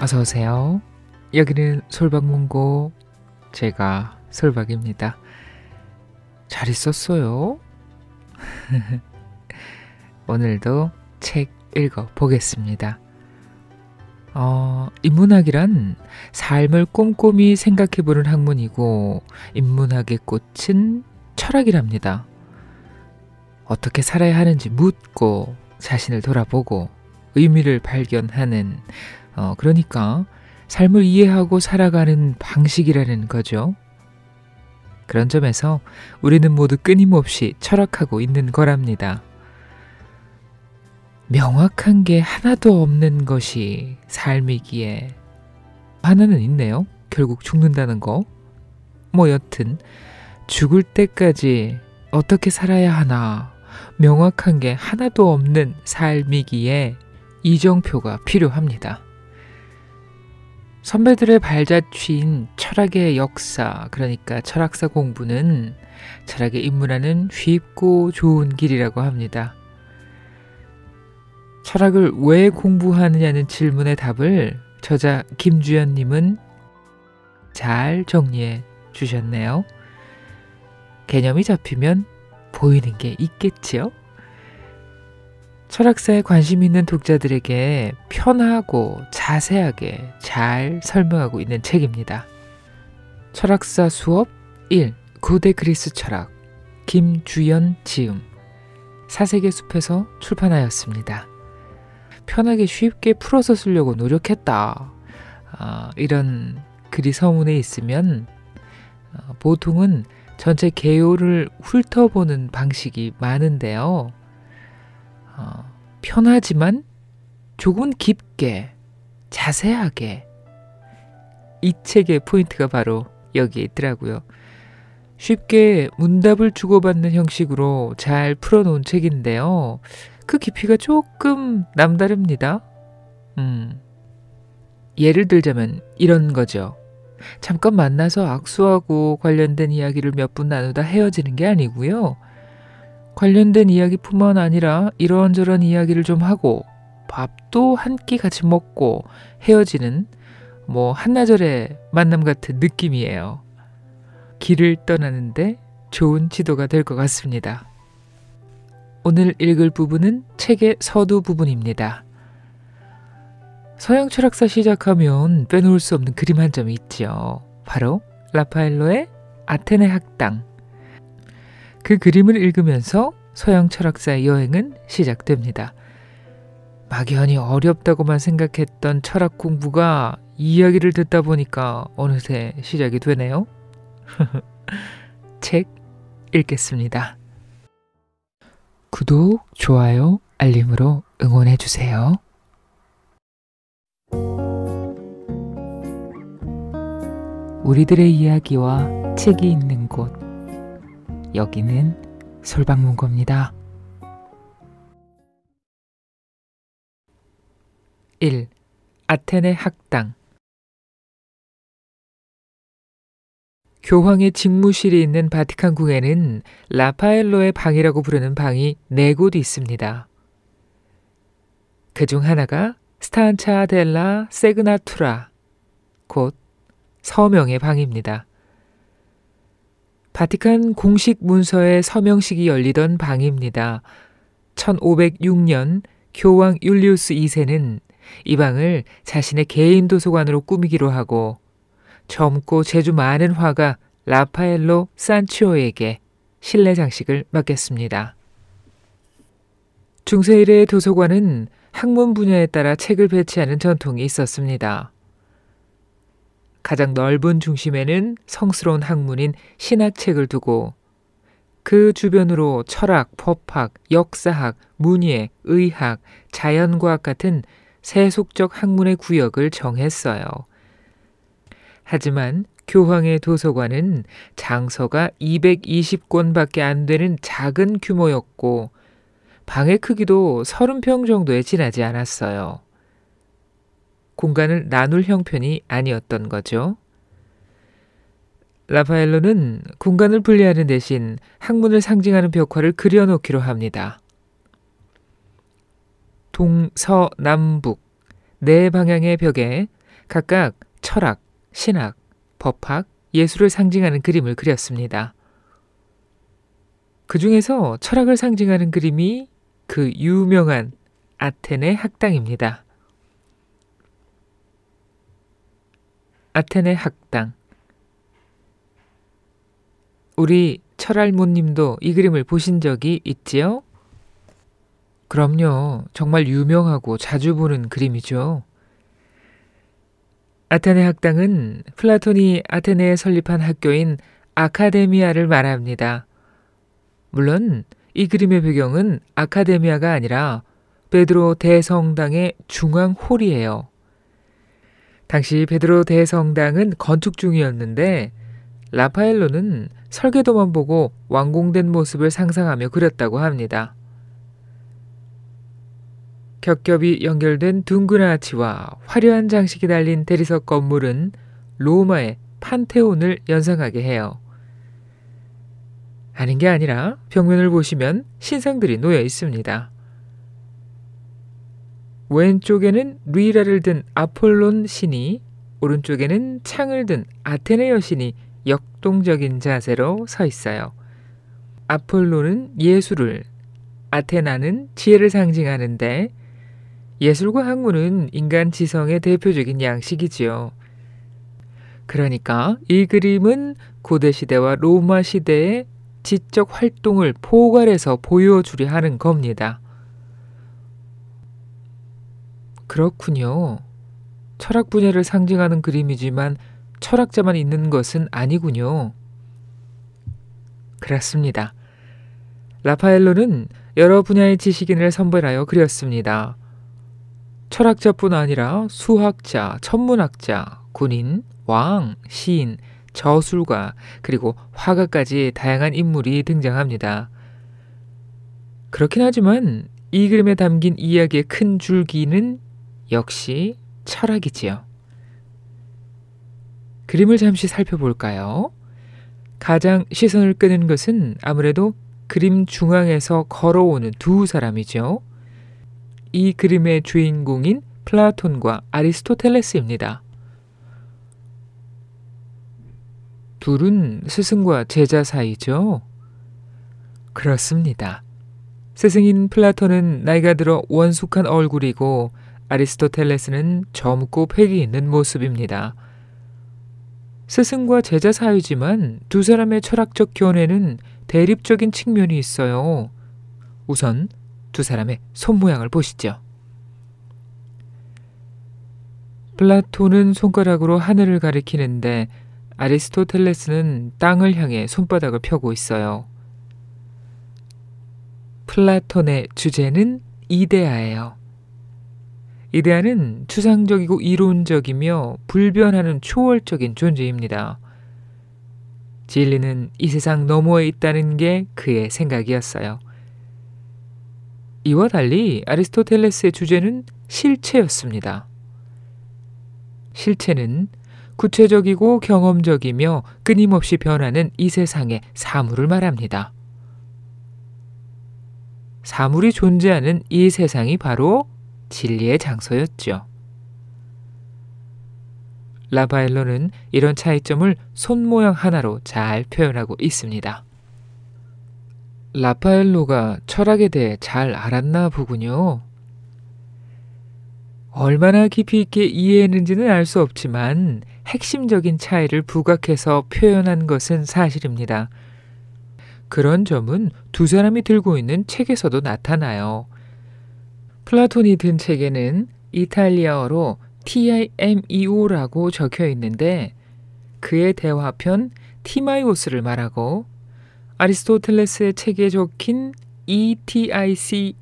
어서오세요. 여기는 솔박문고, 제가 솔박입니다. 잘 있었어요? 오늘도 책 읽어보겠습니다. 인문학이란 삶을 꼼꼼히 생각해보는 학문이고, 인문학의 꽃은 철학이랍니다. 어떻게 살아야 하는지 묻고 자신을 돌아보고 의미를 발견하는, 그러니까 삶을 이해하고 살아가는 방식이라는 거죠. 그런 점에서 우리는 모두 끊임없이 철학하고 있는 거랍니다. 명확한 게 하나도 없는 것이 삶이기에 하나는 있네요. 결국 죽는다는 거. 여튼 죽을 때까지 어떻게 살아야 하나 명확한 게 하나도 없는 삶이기에 이정표가 필요합니다. 선배들의 발자취인 철학의 역사, 그러니까 철학사 공부는 철학에 입문하는 쉽고 좋은 길이라고 합니다. 철학을 왜 공부하느냐는 질문의 답을 저자 김주연님은 잘 정리해 주셨네요. 개념이 잡히면 보이는 게 있겠지요? 철학사에 관심 있는 독자들에게 편하고 자세하게 잘 설명하고 있는 책입니다. 철학사 수업 1. 고대 그리스 철학 김주연 지음 사색의 숲에서 출판하였습니다. 편하게 쉽게 풀어서 쓰려고 노력했다. 이런 글이 서문에 있으면 보통은 전체 개요를 훑어보는 방식이 많은데요. 편하지만 조금 깊게 자세하게 이 책의 포인트가 바로 여기에 있더라고요. 쉽게 문답을 주고받는 형식으로 잘 풀어놓은 책인데요. 그 깊이가 조금 남다릅니다. 예를 들자면 이런 거죠. 잠깐 만나서 악수하고 관련된 이야기를 몇 분 나누다 헤어지는 게 아니고요. 관련된 이야기뿐만 아니라 이런저런 이야기를 좀 하고 밥도 한 끼 같이 먹고 헤어지는 한나절의 만남 같은 느낌이에요. 길을 떠나는데 좋은 지도가 될 것 같습니다. 오늘 읽을 부분은 책의 서두 부분입니다. 서양 철학사 시작하면 빼놓을 수 없는 그림 한 점이 있죠. 바로 라파엘로의 아테네 학당. 그 그림을 읽으면서 서양 철학사의 여행은 시작됩니다. 막연히 어렵다고만 생각했던 철학 공부가 이야기를 듣다 보니까 어느새 시작이 되네요. 책 읽겠습니다. 구독, 좋아요, 알림으로 응원해주세요. 우리들의 이야기와 책이 있는 곳, 여기는 솔박문고입니다. 1. 아테네 학당. 교황의 직무실이 있는 바티칸궁에는 라파엘로의 방이라고 부르는 방이 4곳 있습니다. 그중 하나가 스탄차 델라 세그나투라, 곧 서명의 방입니다. 바티칸 공식 문서의 서명식이 열리던 방입니다. 1506년 교황 율리우스 2세는 이 방을 자신의 개인 도서관으로 꾸미기로 하고 젊고 재주 많은 화가 라파엘로 산치오에게 실내 장식을 맡겼습니다. 중세 이래의 도서관은 학문 분야에 따라 책을 배치하는 전통이 있었습니다. 가장 넓은 중심에는 성스러운 학문인 신학책을 두고 그 주변으로 철학, 법학, 역사학, 문예, 의학, 자연과학 같은 세속적 학문의 구역을 정했어요. 하지만 교황의 도서관은 장서가 220권밖에 안 되는 작은 규모였고 방의 크기도 30평 정도에 지나지 않았어요. 공간을 나눌 형편이 아니었던 거죠. 라파엘로는 공간을 분리하는 대신 학문을 상징하는 벽화를 그려놓기로 합니다. 동서남북 네 방향의 벽에 각각 철학, 신학, 법학, 예술을 상징하는 그림을 그렸습니다. 그 중에서 철학을 상징하는 그림이 그 유명한 아테네 학당입니다. 아테네 학당. 우리 철알모님도 이 그림을 보신 적이 있지요? 그럼요. 정말 유명하고 자주 보는 그림이죠. 아테네 학당은 플라톤이 아테네에 설립한 학교인 아카데미아를 말합니다. 물론 이 그림의 배경은 아카데미아가 아니라 베드로 대성당의 중앙홀이에요. 당시 베드로 대성당은 건축 중이었는데 라파엘로는 설계도만 보고 완공된 모습을 상상하며 그렸다고 합니다. 겹겹이 연결된 둥근 아치와 화려한 장식이 달린 대리석 건물은 로마의 판테온을 연상하게 해요. 아닌 게 아니라 벽면을 보시면 신상들이 놓여 있습니다. 왼쪽에는 루이라를 든 아폴론 신이, 오른쪽에는 창을 든 아테네 여신이 역동적인 자세로 서 있어요. 아폴론은 예술을, 아테나는 지혜를 상징하는데 예술과 학문은 인간 지성의 대표적인 양식이지요. 그러니까 이 그림은 고대 시대와 로마 시대의 지적 활동을 포괄해서 보여주려 하는 겁니다. 그렇군요. 철학 분야를 상징하는 그림이지만 철학자만 있는 것은 아니군요. 그렇습니다. 라파엘로는 여러 분야의 지식인을 선별하여 그렸습니다. 철학자뿐 아니라 수학자, 천문학자, 군인, 왕, 시인, 저술가, 그리고 화가까지 다양한 인물이 등장합니다. 그렇긴 하지만 이 그림에 담긴 이야기의 큰 줄기는 역시 철학이지요. 그림을 잠시 살펴볼까요? 가장 시선을 끄는 것은 아무래도 그림 중앙에서 걸어오는 두 사람이죠. 이 그림의 주인공인 플라톤과 아리스토텔레스입니다. 둘은 스승과 제자 사이죠. 그렇습니다. 스승인 플라톤은 나이가 들어 원숙한 얼굴이고 아리스토텔레스는 젊고 패기 있는 모습입니다. 스승과 제자 사이지만 두 사람의 철학적 견해는 대립적인 측면이 있어요. 우선 두 사람의 손모양을 보시죠. 플라톤은 손가락으로 하늘을 가리키는데 아리스토텔레스는 땅을 향해 손바닥을 펴고 있어요. 플라톤의 주제는 이데아예요. 이데아는 추상적이고 이론적이며 불변하는 초월적인 존재입니다. 진리는 이 세상 너머에 있다는 게 그의 생각이었어요. 이와 달리 아리스토텔레스의 주제는 실체였습니다. 실체는 구체적이고 경험적이며 끊임없이 변하는 이 세상의 사물을 말합니다. 사물이 존재하는 이 세상이 바로 진리의 장소였죠. 라파엘로는 이런 차이점을 손모양 하나로 잘 표현하고 있습니다. 라파엘로가 철학에 대해 잘 알았나 보군요. 얼마나 깊이 있게 이해했는지는 알 수 없지만 핵심적인 차이를 부각해서 표현한 것은 사실입니다. 그런 점은 두 사람이 들고 있는 책에서도 나타나요. 플라톤이 든 책에는 이탈리아어로 TIMEO라고 적혀 있는데 그의 대화편 티마이오스를 말하고 아리스토텔레스의 책에 적힌 ETICA는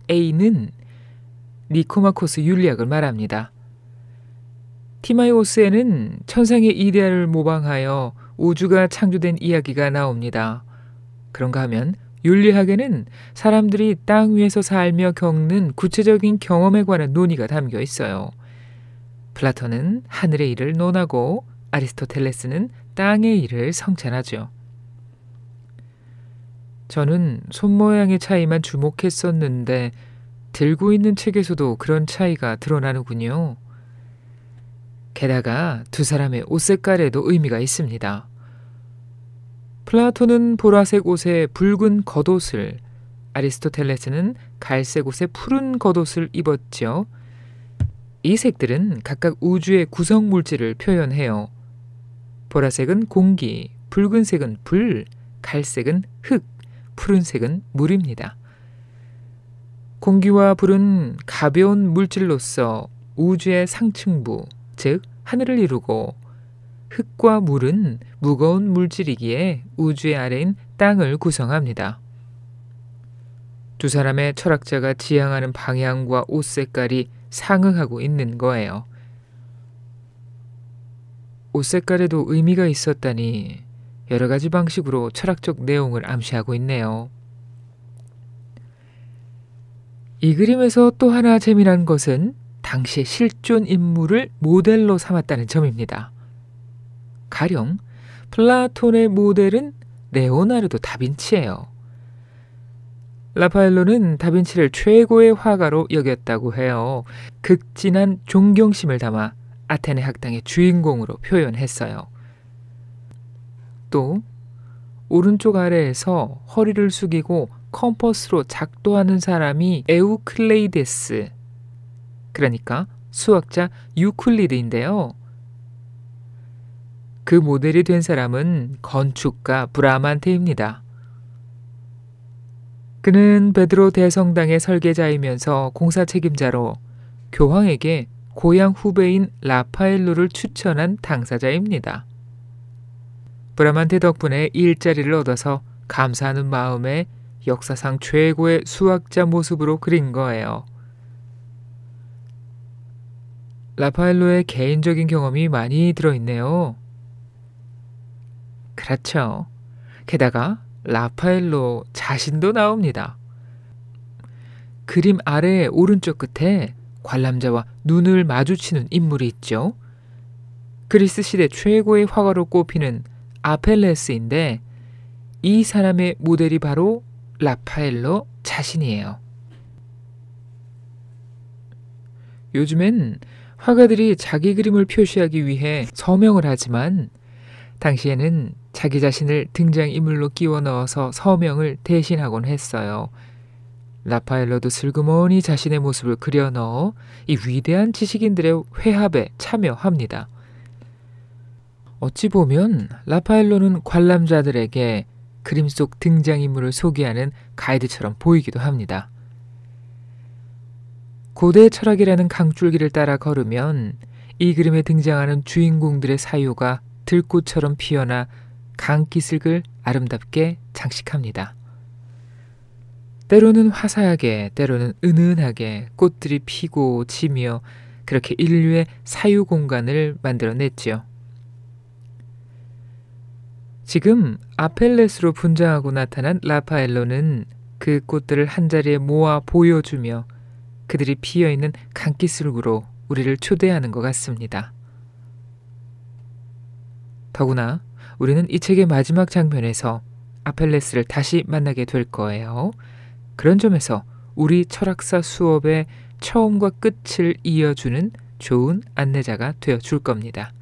니코마코스 윤리학을 말합니다. 티마이오스에는 천상의 이데아를 모방하여 우주가 창조된 이야기가 나옵니다. 그런가 하면 윤리학에는 사람들이 땅 위에서 살며 겪는 구체적인 경험에 관한 논의가 담겨 있어요. 플라톤은 하늘의 일을 논하고 아리스토텔레스는 땅의 일을 성찬하죠. 저는 손모양의 차이만 주목했었는데 들고 있는 책에서도 그런 차이가 드러나는군요. 게다가 두 사람의 옷 색깔에도 의미가 있습니다. 플라톤은 보라색 옷에 붉은 겉옷을, 아리스토텔레스는 갈색 옷에 푸른 겉옷을 입었죠. 이 색들은 각각 우주의 구성 물질을 표현해요. 보라색은 공기, 붉은색은 불, 갈색은 흙, 푸른색은 물입니다. 공기와 불은 가벼운 물질로서 우주의 상층부, 즉 하늘을 이루고, 흙과 물은 무거운 물질이기에 우주의 아래인 땅을 구성합니다. 두 사람의 철학자가 지향하는 방향과 옷 색깔이 상응하고 있는 거예요. 옷 색깔에도 의미가 있었다니 여러 가지 방식으로 철학적 내용을 암시하고 있네요. 이 그림에서 또 하나 재미난 것은 당시의 실존 인물을 모델로 삼았다는 점입니다. 가령 플라톤의 모델은 레오나르도 다빈치예요. 라파엘로는 다빈치를 최고의 화가로 여겼다고 해요. 극진한 존경심을 담아 아테네 학당의 주인공으로 표현했어요. 또 오른쪽 아래에서 허리를 숙이고 컴퍼스로 작도하는 사람이 에우클레이데스, 그러니까 수학자 유클리드인데요. 그 모델이 된 사람은 건축가 브라만테입니다. 그는 베드로 대성당의 설계자이면서 공사 책임자로 교황에게 고향 후배인 라파엘로를 추천한 당사자입니다. 브라만테 덕분에 일자리를 얻어서 감사하는 마음에 역사상 최고의 수학자 모습으로 그린 거예요. 라파엘로의 개인적인 경험이 많이 들어있네요. 그렇죠. 게다가 라파엘로 자신도 나옵니다. 그림 아래 오른쪽 끝에 관람자와 눈을 마주치는 인물이 있죠. 그리스 시대 최고의 화가로 꼽히는 아펠레스인데 이 사람의 모델이 바로 라파엘로 자신이에요. 요즘엔 화가들이 자기 그림을 표시하기 위해 서명을 하지만 당시에는 자기 자신을 등장인물로 끼워 넣어서 서명을 대신하곤 했어요. 라파엘로도 슬그머니 자신의 모습을 그려 넣어 이 위대한 지식인들의 회합에 참여합니다. 어찌 보면 라파엘로는 관람자들에게 그림 속 등장인물을 소개하는 가이드처럼 보이기도 합니다. 고대 철학이라는 강줄기를 따라 걸으면 이 그림에 등장하는 주인공들의 사유가 들꽃처럼 피어나 강기슭을 아름답게 장식합니다. 때로는 화사하게, 때로는 은은하게 꽃들이 피고 지며 그렇게 인류의 사유 공간을 만들어냈지요. 지금 아펠레스로 분장하고 나타난 라파엘로는 그 꽃들을 한자리에 모아 보여주며 그들이 피어있는 강기슭으로 우리를 초대하는 것 같습니다. 더구나 우리는 이 책의 마지막 장면에서 아펠레스를 다시 만나게 될 거예요. 그런 점에서 우리 철학사 수업의 처음과 끝을 이어주는 좋은 안내자가 되어줄 겁니다.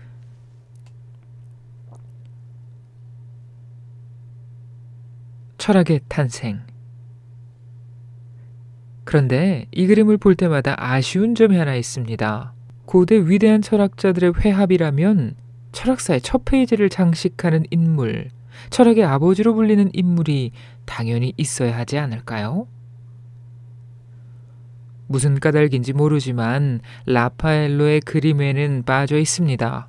철학의 탄생. 그런데 이 그림을 볼 때마다 아쉬운 점이 하나 있습니다. 고대 위대한 철학자들의 회합이라면 철학사의 첫 페이지를 장식하는 인물, 철학의 아버지로 불리는 인물이 당연히 있어야 하지 않을까요? 무슨 까닭인지 모르지만 라파엘로의 그림에는 빠져 있습니다.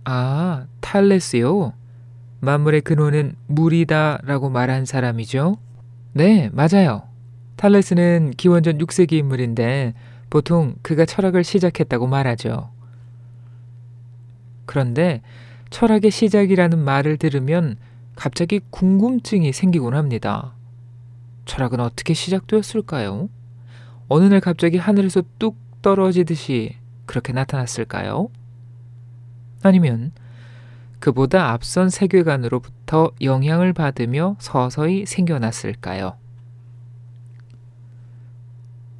아, 탈레스요? 만물의 근원은 물이다 라고 말한 사람이죠? 네, 맞아요. 탈레스는 기원전 6세기 인물인데 보통 그가 철학을 시작했다고 말하죠. 그런데 철학의 시작이라는 말을 들으면 갑자기 궁금증이 생기곤 합니다. 철학은 어떻게 시작되었을까요? 어느 날 갑자기 하늘에서 뚝 떨어지듯이 그렇게 나타났을까요? 아니면 그보다 앞선 세계관으로부터 영향을 받으며 서서히 생겨났을까요?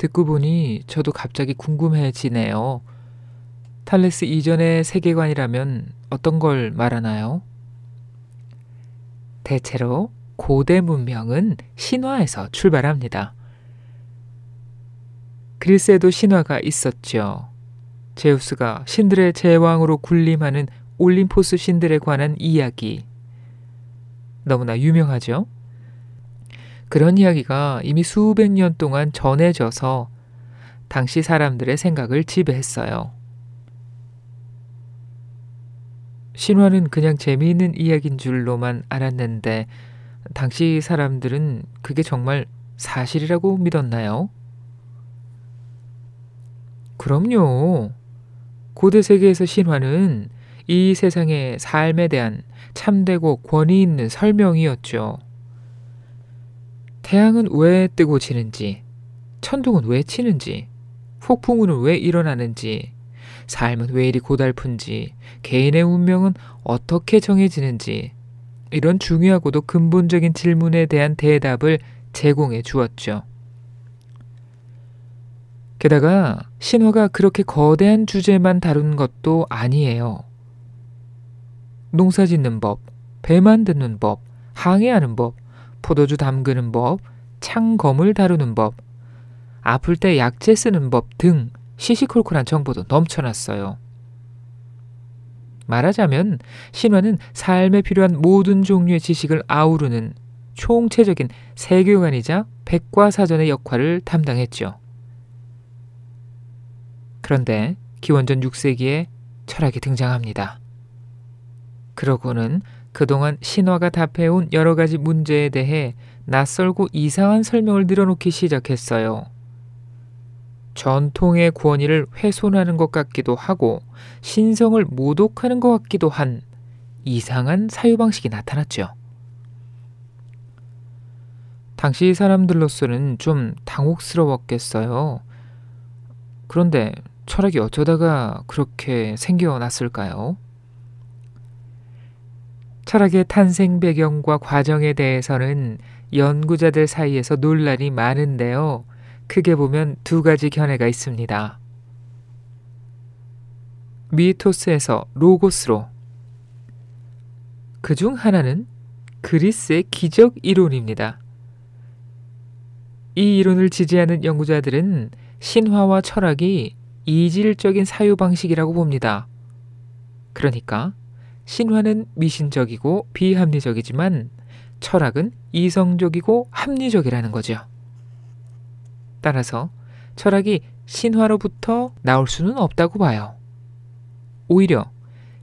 듣고 보니 저도 갑자기 궁금해지네요. 탈레스 이전의 세계관이라면 어떤 걸 말하나요? 대체로 고대 문명은 신화에서 출발합니다. 그리스에도 신화가 있었죠. 제우스가 신들의 제왕으로 군림하는 올림포스 신들에 관한 이야기. 너무나 유명하죠? 그런 이야기가 이미 수백 년 동안 전해져서 당시 사람들의 생각을 지배했어요. 신화는 그냥 재미있는 이야기인 줄로만 알았는데 당시 사람들은 그게 정말 사실이라고 믿었나요? 그럼요. 고대 세계에서 신화는 이 세상의 삶에 대한 참되고 권위 있는 설명이었죠. 태양은 왜 뜨고 지는지, 천둥은 왜 치는지, 폭풍우는 왜 일어나는지, 삶은 왜 이리 고달픈지, 개인의 운명은 어떻게 정해지는지, 이런 중요하고도 근본적인 질문에 대한 대답을 제공해 주었죠. 게다가 신화가 그렇게 거대한 주제만 다룬 것도 아니에요. 농사 짓는 법, 배 만드는 법, 항해하는 법, 포도주 담그는 법, 창검을 다루는 법, 아플 때 약재 쓰는 법 등 시시콜콜한 정보도 넘쳐났어요. 말하자면 신화는 삶에 필요한 모든 종류의 지식을 아우르는 총체적인 세계관이자 백과사전의 역할을 담당했죠. 그런데 기원전 6세기에 철학이 등장합니다. 그러고는 그동안 신화가 답해온 여러 가지 문제에 대해 낯설고 이상한 설명을 늘어놓기 시작했어요. 전통의 권위를 훼손하는 것 같기도 하고 신성을 모독하는 것 같기도 한 이상한 사유방식이 나타났죠. 당시 사람들로서는 좀 당혹스러웠겠어요. 그런데 철학이 어쩌다가 그렇게 생겨났을까요? 철학의 탄생 배경과 과정에 대해서는 연구자들 사이에서 논란이 많은데요. 크게 보면 두 가지 견해가 있습니다. 미토스에서 로고스로. 그중 하나는 그리스의 기적 이론입니다. 이 이론을 지지하는 연구자들은 신화와 철학이 이질적인 사유방식이라고 봅니다. 그러니까 신화는 미신적이고 비합리적이지만 철학은 이성적이고 합리적이라는 거죠. 따라서 철학이 신화로부터 나올 수는 없다고 봐요. 오히려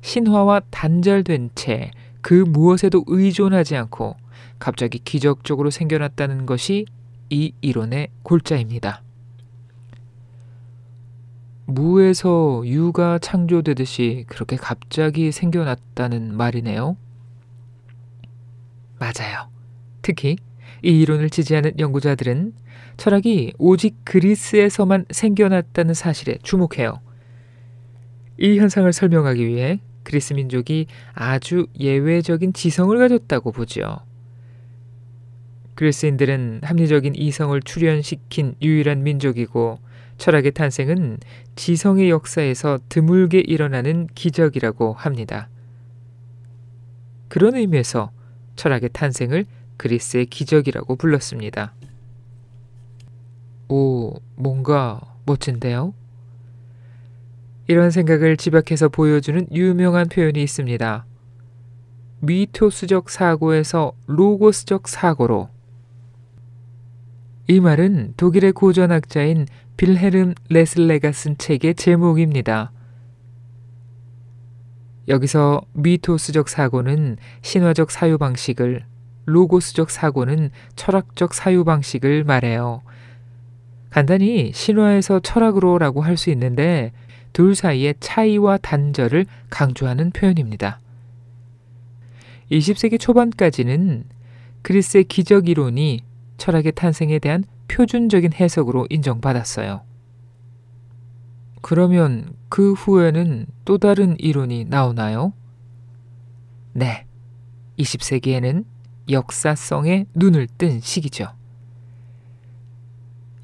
신화와 단절된 채 그 무엇에도 의존하지 않고 갑자기 기적적으로 생겨났다는 것이 이 이론의 골자입니다. 무에서 유가 창조되듯이 그렇게 갑자기 생겨났다는 말이네요. 맞아요. 특히 이 이론을 지지하는 연구자들은 철학이 오직 그리스에서만 생겨났다는 사실에 주목해요. 이 현상을 설명하기 위해 그리스 민족이 아주 예외적인 지성을 가졌다고 보죠. 그리스인들은 합리적인 이성을 출현시킨 유일한 민족이고 철학의 탄생은 지성의 역사에서 드물게 일어나는 기적이라고 합니다. 그런 의미에서 철학의 탄생을 그리스의 기적이라고 불렀습니다. 오, 뭔가 멋진데요? 이런 생각을 집약해서 보여주는 유명한 표현이 있습니다. 미토스적 사고에서 로고스적 사고로. 이 말은 독일의 고전학자인 빌헤름 레슬레가 쓴 책의 제목입니다. 여기서 미토스적 사고는 신화적 사유방식을, 로고스적 사고는 철학적 사유방식을 말해요. 간단히 신화에서 철학으로라고 할 수 있는데 둘 사이의 차이와 단절을 강조하는 표현입니다. 20세기 초반까지는 그리스의 기적 이론이 철학의 탄생에 대한 표준적인 해석으로 인정받았어요. 그러면 그 후에는 또 다른 이론이 나오나요? 네, 20세기에는 역사성에 눈을 뜬 시기죠.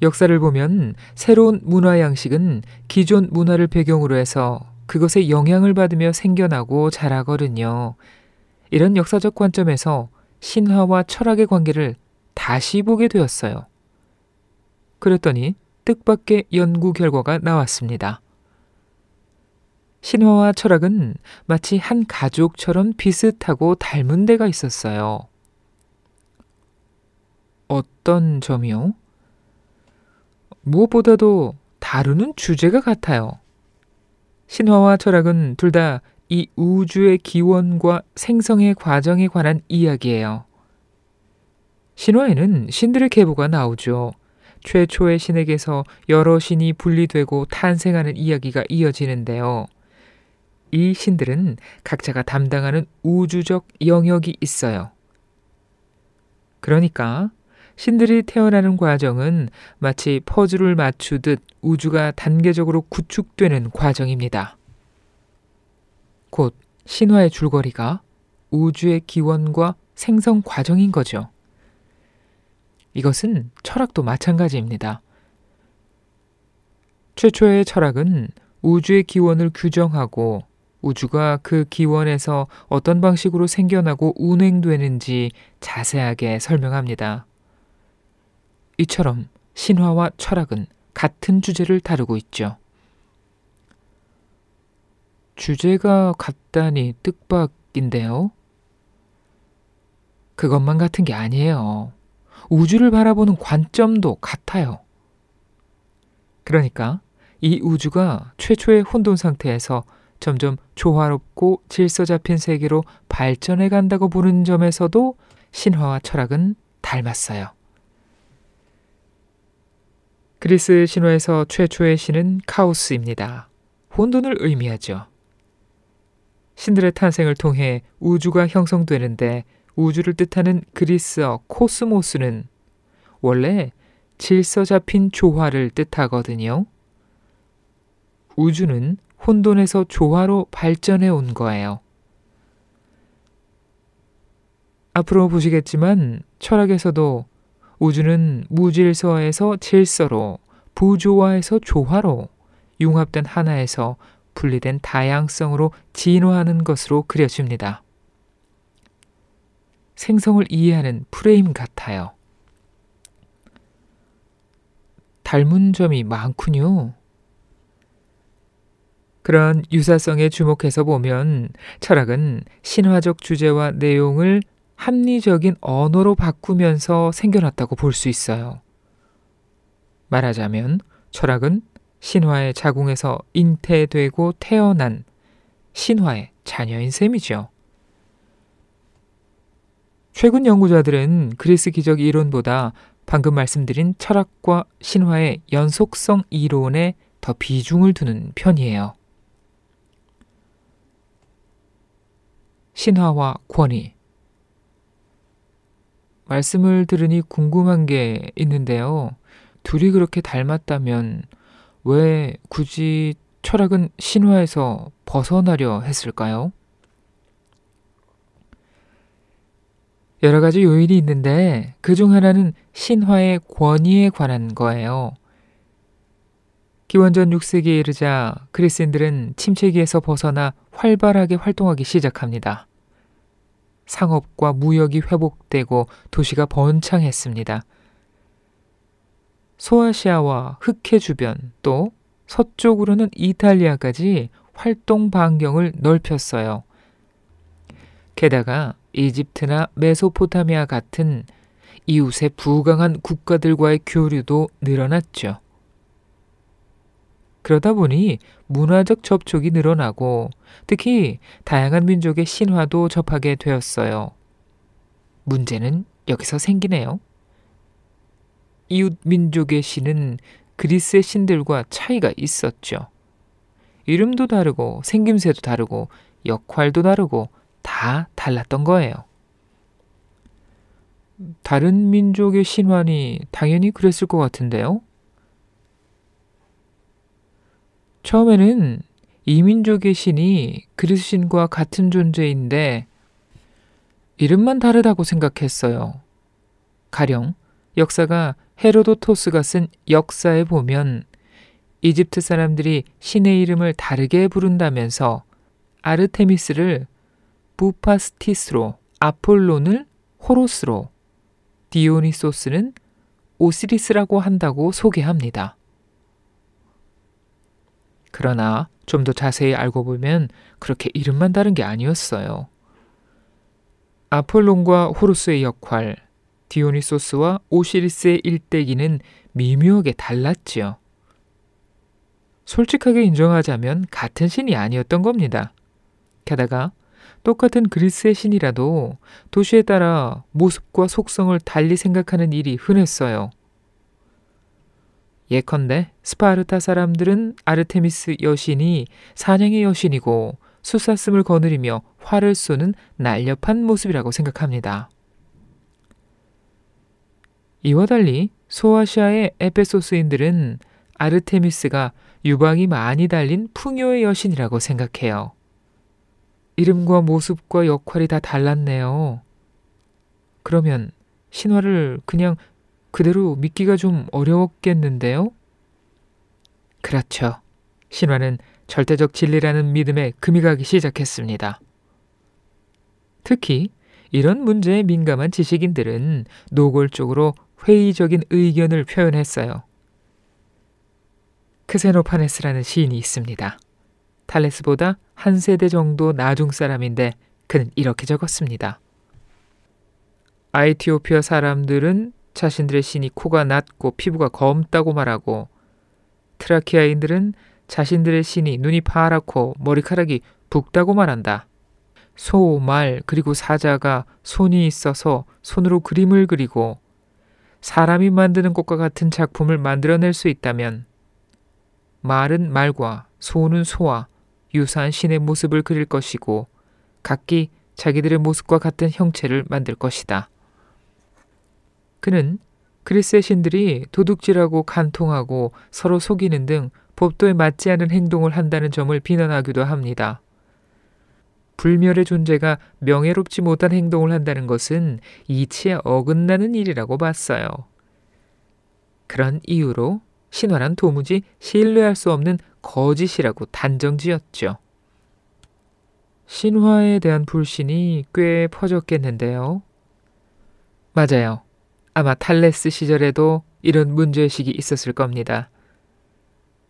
역사를 보면 새로운 문화 양식은 기존 문화를 배경으로 해서 그것에 영향을 받으며 생겨나고 자라거든요. 이런 역사적 관점에서 신화와 철학의 관계를 다시 보게 되었어요. 그랬더니 뜻밖의 연구 결과가 나왔습니다. 신화와 철학은 마치 한 가족처럼 비슷하고 닮은 데가 있었어요. 어떤 점이요? 무엇보다도 다루는 주제가 같아요. 신화와 철학은 둘 다 이 우주의 기원과 생성의 과정에 관한 이야기예요. 신화에는 신들의 계보가 나오죠. 최초의 신에게서 여러 신이 분리되고 탄생하는 이야기가 이어지는데요. 이 신들은 각자가 담당하는 우주적 영역이 있어요. 그러니까 신들이 태어나는 과정은 마치 퍼즐을 맞추듯 우주가 단계적으로 구축되는 과정입니다. 곧 신화의 줄거리가 우주의 기원과 생성 과정인 거죠. 이것은 철학도 마찬가지입니다. 최초의 철학은 우주의 기원을 규정하고 우주가 그 기원에서 어떤 방식으로 생겨나고 운행되는지 자세하게 설명합니다. 이처럼 신화와 철학은 같은 주제를 다루고 있죠. 주제가 같다니 뜻밖인데요. 그것만 같은 게 아니에요. 우주를 바라보는 관점도 같아요. 그러니까 이 우주가 최초의 혼돈 상태에서 점점 조화롭고 질서 잡힌 세계로 발전해 간다고 보는 점에서도 신화와 철학은 닮았어요. 그리스 신화에서 최초의 신은 카오스입니다. 혼돈을 의미하죠. 신들의 탄생을 통해 우주가 형성되는데 우주를 뜻하는 그리스어 코스모스는 원래 질서 잡힌 조화를 뜻하거든요. 우주는 혼돈에서 조화로 발전해 온 거예요. 앞으로 보시겠지만 철학에서도 우주는 무질서에서 질서로, 부조화에서 조화로, 융합된 하나에서 분리된 다양성으로 진화하는 것으로 그려집니다. 생성을 이해하는 프레임 같아요. 닮은 점이 많군요. 그런 유사성에 주목해서 보면 철학은 신화적 주제와 내용을 합리적인 언어로 바꾸면서 생겨났다고 볼 수 있어요. 말하자면 철학은 신화의 자궁에서 잉태되고 태어난 신화의 자녀인 셈이죠. 최근 연구자들은 그리스 기적 이론보다 방금 말씀드린 철학과 신화의 연속성 이론에 더 비중을 두는 편이에요. 신화와 권위. 말씀을 들으니 궁금한 게 있는데요. 둘이 그렇게 닮았다면 왜 굳이 철학은 신화에서 벗어나려 했을까요? 여러 가지 요인이 있는데 그중 하나는 신화의 권위에 관한 거예요. 기원전 6세기에 이르자 그리스인들은 침체기에서 벗어나 활발하게 활동하기 시작합니다. 상업과 무역이 회복되고 도시가 번창했습니다. 소아시아와 흑해 주변 또 서쪽으로는 이탈리아까지 활동 반경을 넓혔어요. 게다가 이집트나 메소포타미아 같은 이웃의 부강한 국가들과의 교류도 늘어났죠. 그러다 보니 문화적 접촉이 늘어나고 특히 다양한 민족의 신화도 접하게 되었어요. 문제는 여기서 생기네요. 이웃 민족의 신은 그리스의 신들과 차이가 있었죠. 이름도 다르고 생김새도 다르고 역할도 다르고 다 달랐던 거예요. 다른 민족의 신화니 당연히 그랬을 것 같은데요. 처음에는 이 민족의 신이 그리스 신과 같은 존재인데 이름만 다르다고 생각했어요. 가령 역사가 헤로도토스가 쓴 역사에 보면 이집트 사람들이 신의 이름을 다르게 부른다면서 아르테미스를 부파스티스로, 아폴론을 호로스로, 디오니소스는 오시리스라고 한다고 소개합니다. 그러나 좀 더 자세히 알고 보면 그렇게 이름만 다른 게 아니었어요. 아폴론과 호루스의 역할, 디오니소스와 오시리스의 일대기는 미묘하게 달랐지요. 솔직하게 인정하자면 같은 신이 아니었던 겁니다. 게다가 똑같은 그리스의 신이라도 도시에 따라 모습과 속성을 달리 생각하는 일이 흔했어요. 예컨대 스파르타 사람들은 아르테미스 여신이 사냥의 여신이고 숫사슴을 거느리며 활을 쏘는 날렵한 모습이라고 생각합니다. 이와 달리 소아시아의 에페소스인들은 아르테미스가 유방이 많이 달린 풍요의 여신이라고 생각해요. 이름과 모습과 역할이 다 달랐네요. 그러면 신화를 그냥 그대로 믿기가 좀 어려웠겠는데요? 그렇죠. 신화는 절대적 진리라는 믿음에 금이 가기 시작했습니다. 특히 이런 문제에 민감한 지식인들은 노골적으로 회의적인 의견을 표현했어요. 크세노파네스라는 시인이 있습니다. 탈레스보다 한 세대 정도 나중 사람인데 그는 이렇게 적었습니다. 아이티오피아 사람들은 자신들의 신이 코가 낮고 피부가 검다고 말하고, 트라키아인들은 자신들의 신이 눈이 파랗고 머리카락이 붓다고 말한다. 소, 말, 그리고 사자가 손이 있어서 손으로 그림을 그리고 사람이 만드는 것과 같은 작품을 만들어낼 수 있다면, 말은 말과 소는 소와 유사한 신의 모습을 그릴 것이고 각기 자기들의 모습과 같은 형체를 만들 것이다. 그는 그리스의 신들이 도둑질하고 간통하고 서로 속이는 등 법도에 맞지 않은 행동을 한다는 점을 비난하기도 합니다. 불멸의 존재가 명예롭지 못한 행동을 한다는 것은 이치에 어긋나는 일이라고 봤어요. 그런 이유로 신화란 도무지 신뢰할 수 없는 거짓이라고 단정지었죠. 신화에 대한 불신이 꽤 퍼졌겠는데요. 맞아요. 아마 탈레스 시절에도 이런 문제의식이 있었을 겁니다.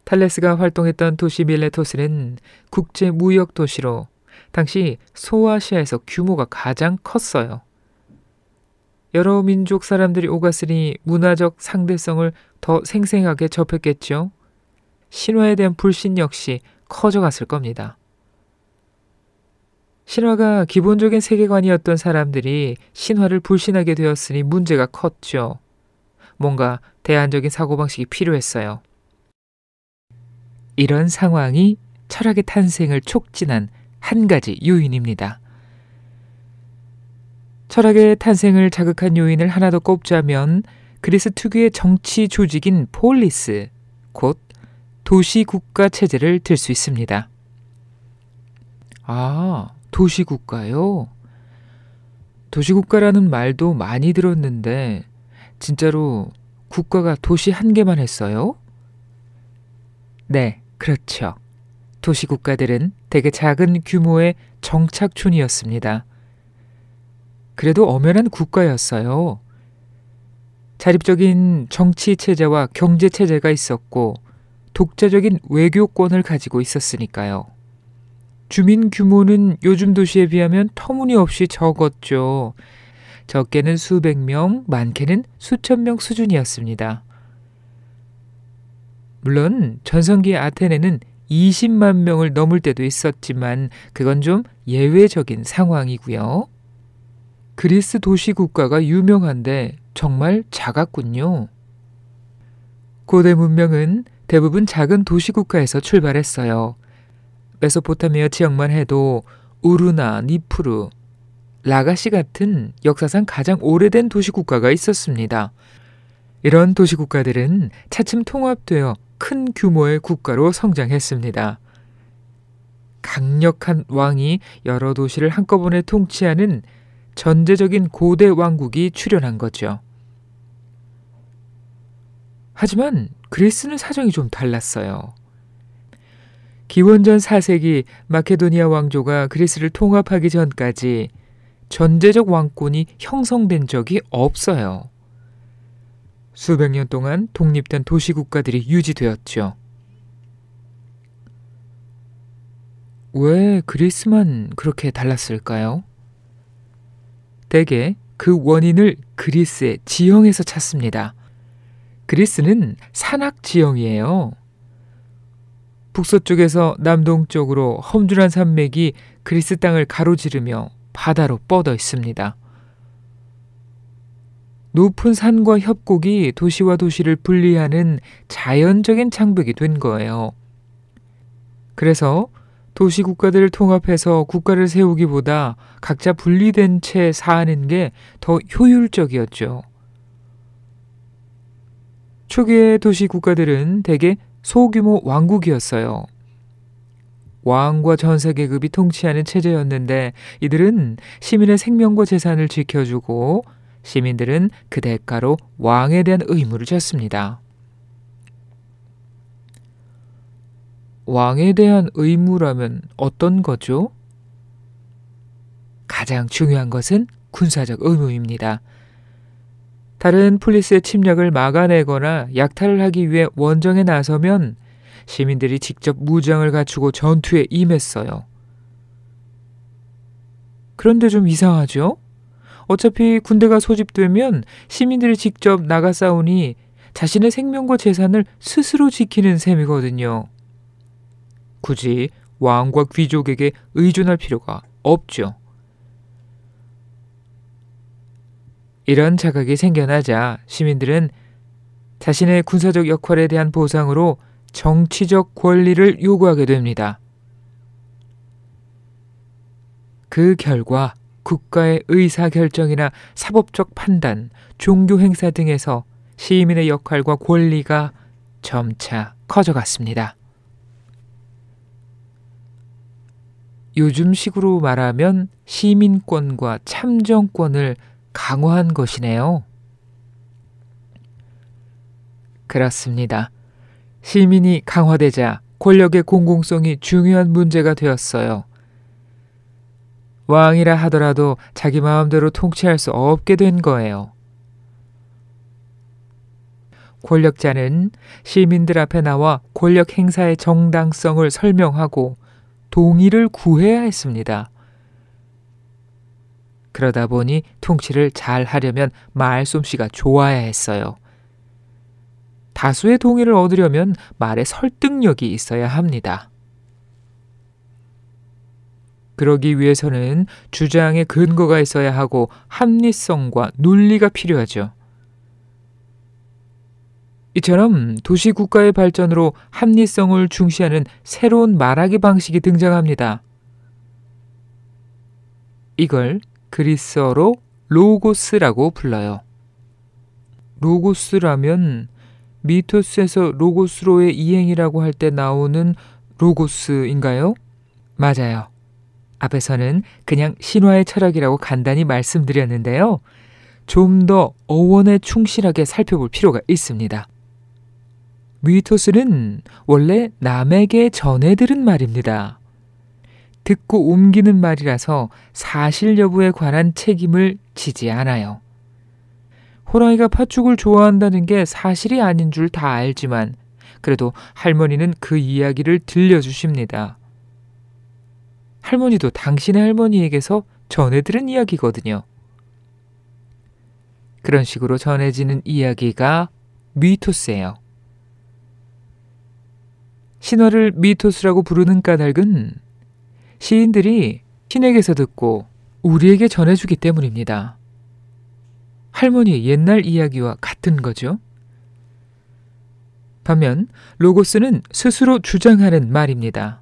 탈레스가 활동했던 도시 밀레토스는 국제 무역 도시로 당시 소아시아에서 규모가 가장 컸어요. 여러 민족 사람들이 오갔으니 문화적 상대성을 더 생생하게 접했겠죠. 신화에 대한 불신 역시 커져갔을 겁니다. 신화가 기본적인 세계관이었던 사람들이 신화를 불신하게 되었으니 문제가 컸죠. 뭔가 대안적인 사고방식이 필요했어요. 이런 상황이 철학의 탄생을 촉진한 한 가지 요인입니다. 철학의 탄생을 자극한 요인을 하나 더 꼽자면 그리스 특유의 정치 조직인 폴리스, 곧 도시국가 체제를 들 수 있습니다. 아, 도시국가요? 도시국가라는 말도 많이 들었는데 진짜로 국가가 도시 한 개만 했어요? 네, 그렇죠. 도시국가들은 대개 작은 규모의 정착촌이었습니다. 그래도 엄연한 국가였어요. 자립적인 정치체제와 경제체제가 있었고 독자적인 외교권을 가지고 있었으니까요. 주민 규모는 요즘 도시에 비하면 터무니없이 적었죠. 적게는 수백 명, 많게는 수천 명 수준이었습니다. 물론 전성기 아테네는 20만 명을 넘을 때도 있었지만 그건 좀 예외적인 상황이고요. 그리스 도시 국가가 유명한데 정말 작았군요. 고대 문명은 대부분 작은 도시 국가에서 출발했어요. 메소포타미아 지역만 해도 우르나, 니프루, 라가시 같은 역사상 가장 오래된 도시 국가가 있었습니다. 이런 도시 국가들은 차츰 통합되어 큰 규모의 국가로 성장했습니다. 강력한 왕이 여러 도시를 한꺼번에 통치하는 전제적인 고대 왕국이 출현한 거죠. 하지만 그리스는 사정이 좀 달랐어요. 기원전 4세기 마케도니아 왕조가 그리스를 통합하기 전까지 전제적 왕권이 형성된 적이 없어요. 수백 년 동안 독립된 도시국가들이 유지되었죠. 왜 그리스만 그렇게 달랐을까요? 대개 그 원인을 그리스의 지형에서 찾습니다. 그리스는 산악 지형이에요. 북서쪽에서 남동쪽으로 험준한 산맥이 그리스 땅을 가로지르며 바다로 뻗어 있습니다. 높은 산과 협곡이 도시와 도시를 분리하는 자연적인 장벽이 된 거예요. 그래서 도시 국가들을 통합해서 국가를 세우기보다 각자 분리된 채 사는 게 더 효율적이었죠. 초기의 도시 국가들은 대개 소규모 왕국이었어요. 왕과 전사계급이 통치하는 체제였는데 이들은 시민의 생명과 재산을 지켜주고 시민들은 그 대가로 왕에 대한 의무를 졌습니다. 왕에 대한 의무라면 어떤 거죠? 가장 중요한 것은 군사적 의무입니다. 다른 폴리스의 침략을 막아내거나 약탈을 하기 위해 원정에 나서면 시민들이 직접 무장을 갖추고 전투에 임했어요. 그런데 좀 이상하죠? 어차피 군대가 소집되면 시민들이 직접 나가 싸우니 자신의 생명과 재산을 스스로 지키는 셈이거든요. 굳이 왕과 귀족에게 의존할 필요가 없죠. 이런 자각이 생겨나자 시민들은 자신의 군사적 역할에 대한 보상으로 정치적 권리를 요구하게 됩니다. 그 결과 국가의 의사결정이나 사법적 판단, 종교 행사 등에서 시민의 역할과 권리가 점차 커져갔습니다. 요즘식으로 말하면 시민권과 참정권을 강화한 것이네요. 그렇습니다. 시민이 강화되자 권력의 공공성이 중요한 문제가 되었어요. 왕이라 하더라도 자기 마음대로 통치할 수 없게 된 거예요. 권력자는 시민들 앞에 나와 권력 행사의 정당성을 설명하고 동의를 구해야 했습니다. 그러다 보니 통치를 잘 하려면 말솜씨가 좋아야 했어요. 다수의 동의를 얻으려면 말에 설득력이 있어야 합니다. 그러기 위해서는 주장에 근거가 있어야 하고 합리성과 논리가 필요하죠. 이처럼 도시국가의 발전으로 합리성을 중시하는 새로운 말하기 방식이 등장합니다. 이걸 그리스어로 로고스라고 불러요. 로고스라면 미토스에서 로고스로의 이행이라고 할 때 나오는 로고스인가요? 맞아요. 앞에서는 그냥 신화의 철학이라고 간단히 말씀드렸는데요. 좀 더 어원에 충실하게 살펴볼 필요가 있습니다. 미토스는 원래 남에게 전해들은 말입니다. 듣고 옮기는 말이라서 사실 여부에 관한 책임을 지지 않아요. 호랑이가 팥죽을 좋아한다는 게 사실이 아닌 줄 다 알지만 그래도 할머니는 그 이야기를 들려주십니다. 할머니도 당신의 할머니에게서 전해들은 이야기거든요. 그런 식으로 전해지는 이야기가 미토스예요. 신화를 미토스라고 부르는 까닭은 시인들이 신에게서 듣고 우리에게 전해주기 때문입니다. 할머니의 옛날 이야기와 같은 거죠. 반면 로고스는 스스로 주장하는 말입니다.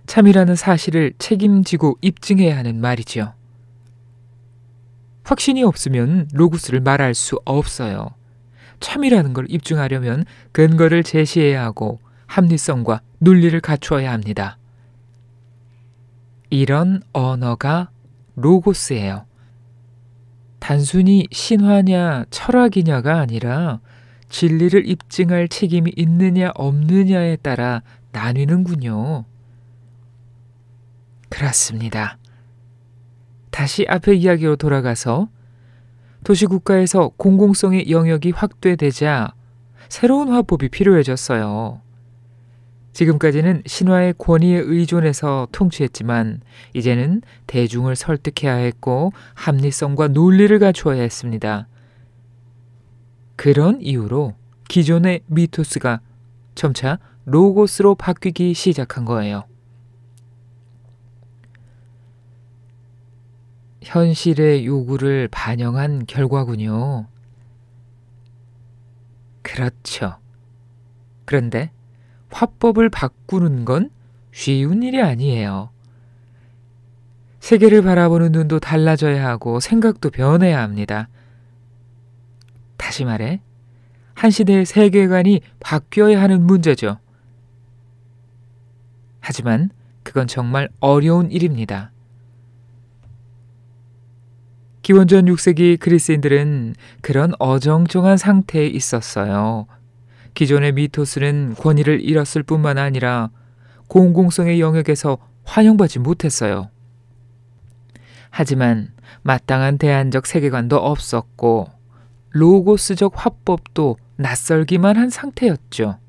참이라는 사실을 책임지고 입증해야 하는 말이죠. 확신이 없으면 로고스를 말할 수 없어요. 참이라는 걸 입증하려면 근거를 제시해야 하고 합리성과 논리를 갖추어야 합니다. 이런 언어가 로고스예요. 단순히 신화냐 철학이냐가 아니라 진리를 입증할 책임이 있느냐 없느냐에 따라 나뉘는군요. 그렇습니다. 다시 앞의 이야기로 돌아가서 도시국가에서 공공성의 영역이 확대되자 새로운 화법이 필요해졌어요. 지금까지는 신화의 권위에 의존해서 통치했지만 이제는 대중을 설득해야 했고 합리성과 논리를 갖추어야 했습니다. 그런 이유로 기존의 미토스가 점차 로고스로 바뀌기 시작한 거예요. 현실의 요구를 반영한 결과군요. 그렇죠. 그런데 화법을 바꾸는 건 쉬운 일이 아니에요. 세계를 바라보는 눈도 달라져야 하고 생각도 변해야 합니다. 다시 말해, 한 시대의 세계관이 바뀌어야 하는 문제죠. 하지만 그건 정말 어려운 일입니다. 기원전 6세기 그리스인들은 그런 어정쩡한 상태에 있었어요. 기존의 미토스는 권위를 잃었을 뿐만 아니라 공공성의 영역에서 환영받지 못했어요. 하지만 마땅한 대안적 세계관도 없었고 로고스적 화법도 낯설기만 한 상태였죠.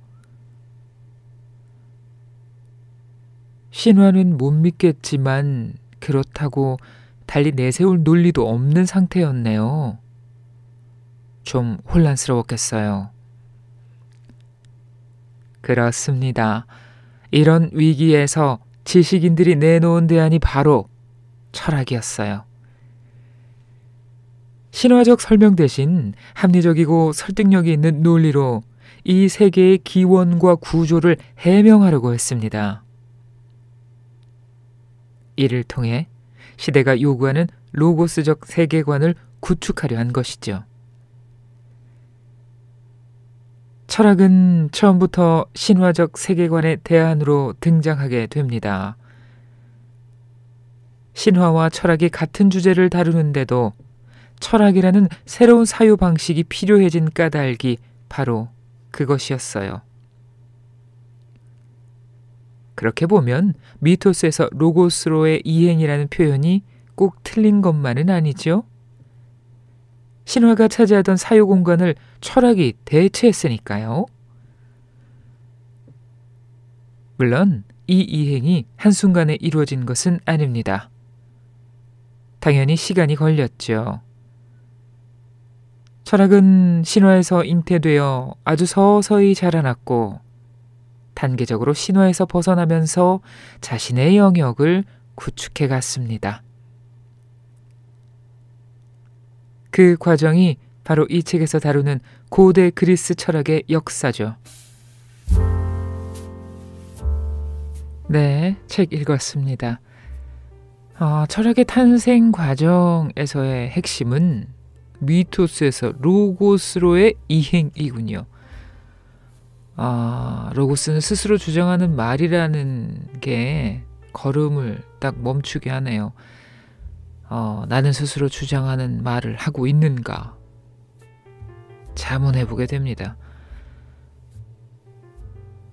신화는 못 믿겠지만 그렇다고 달리 내세울 논리도 없는 상태였네요. 좀 혼란스러웠겠어요. 그렇습니다. 이런 위기에서 지식인들이 내놓은 대안이 바로 철학이었어요. 신화적 설명 대신 합리적이고 설득력이 있는 논리로 이 세계의 기원과 구조를 해명하려고 했습니다. 이를 통해 시대가 요구하는 로고스적 세계관을 구축하려 한 것이죠. 철학은 처음부터 신화적 세계관의 대안으로 등장하게 됩니다. 신화와 철학이 같은 주제를 다루는데도 철학이라는 새로운 사유 방식이 필요해진 까닭이 바로 그것이었어요. 그렇게 보면 미토스에서 로고스로의 이행이라는 표현이 꼭 틀린 것만은 아니죠. 신화가 차지하던 사유 공간을 철학이 대체했으니까요. 물론 이 이행이 한순간에 이루어진 것은 아닙니다. 당연히 시간이 걸렸죠. 철학은 신화에서 잉태되어 아주 서서히 자라났고 단계적으로 신화에서 벗어나면서 자신의 영역을 구축해 갔습니다. 그 과정이 바로 이 책에서 다루는 고대 그리스 철학의 역사죠. 네, 책 읽었습니다. 철학의 탄생 과정에서의 핵심은 미토스에서 로고스로의 이행이군요. 로고스는 스스로 주장하는 말이라는 게 걸음을 딱 멈추게 하네요. 나는 스스로 주장하는 말을 하고 있는가? 자문해보게 됩니다.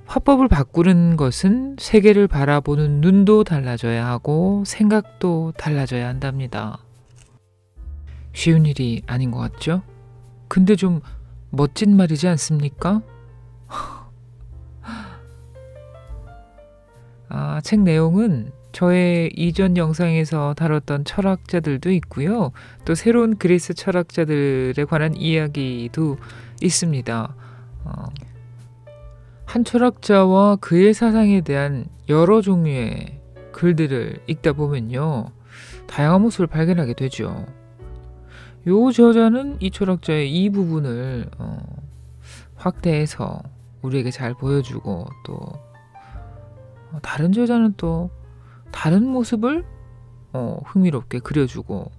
화법을 바꾸는 것은 세계를 바라보는 눈도 달라져야 하고 생각도 달라져야 한답니다. 쉬운 일이 아닌 것 같죠? 근데 좀 멋진 말이지 않습니까? 책 내용은 저의 이전 영상에서 다뤘던 철학자들도 있고요. 또 새로운 그리스 철학자들에 관한 이야기도 있습니다. 한 철학자와 그의 사상에 대한 여러 종류의 글들을 읽다 보면요. 다양한 모습을 발견하게 되죠. 요 저자는 이 철학자의 이 부분을 확대해서 우리에게 잘 보여주고 또 다른 저자는 또 다른 모습을 흥미롭게 그려주고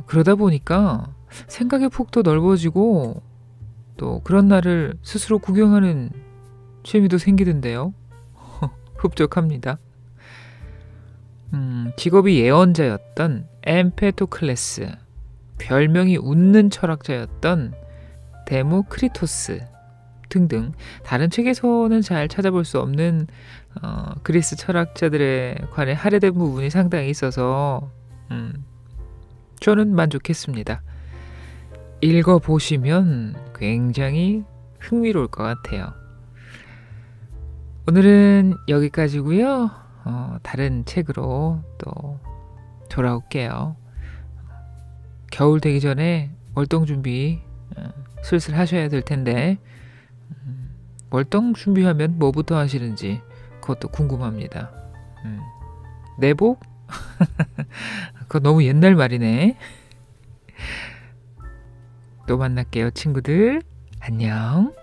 그러다 보니까 생각의 폭도 넓어지고 또 그런 나를 스스로 구경하는 재미도 생기던데요. 흡족합니다. 직업이 예언자였던 엠페토클레스, 별명이 웃는 철학자였던 데모크리토스 등등 다른 책에서는 잘 찾아볼 수 없는 그리스 철학자들에 관해 할애된 부분이 상당히 있어서 저는 만족했습니다. 읽어보시면 굉장히 흥미로울 것 같아요. 오늘은 여기까지고요. 다른 책으로 또 돌아올게요. 겨울 되기 전에 월동 준비 슬슬 하셔야 될 텐데 월동 준비하면 뭐부터 하시는지 그것도 궁금합니다. 내복? 그거 너무 옛날 말이네. 또 만날게요, 친구들. 안녕.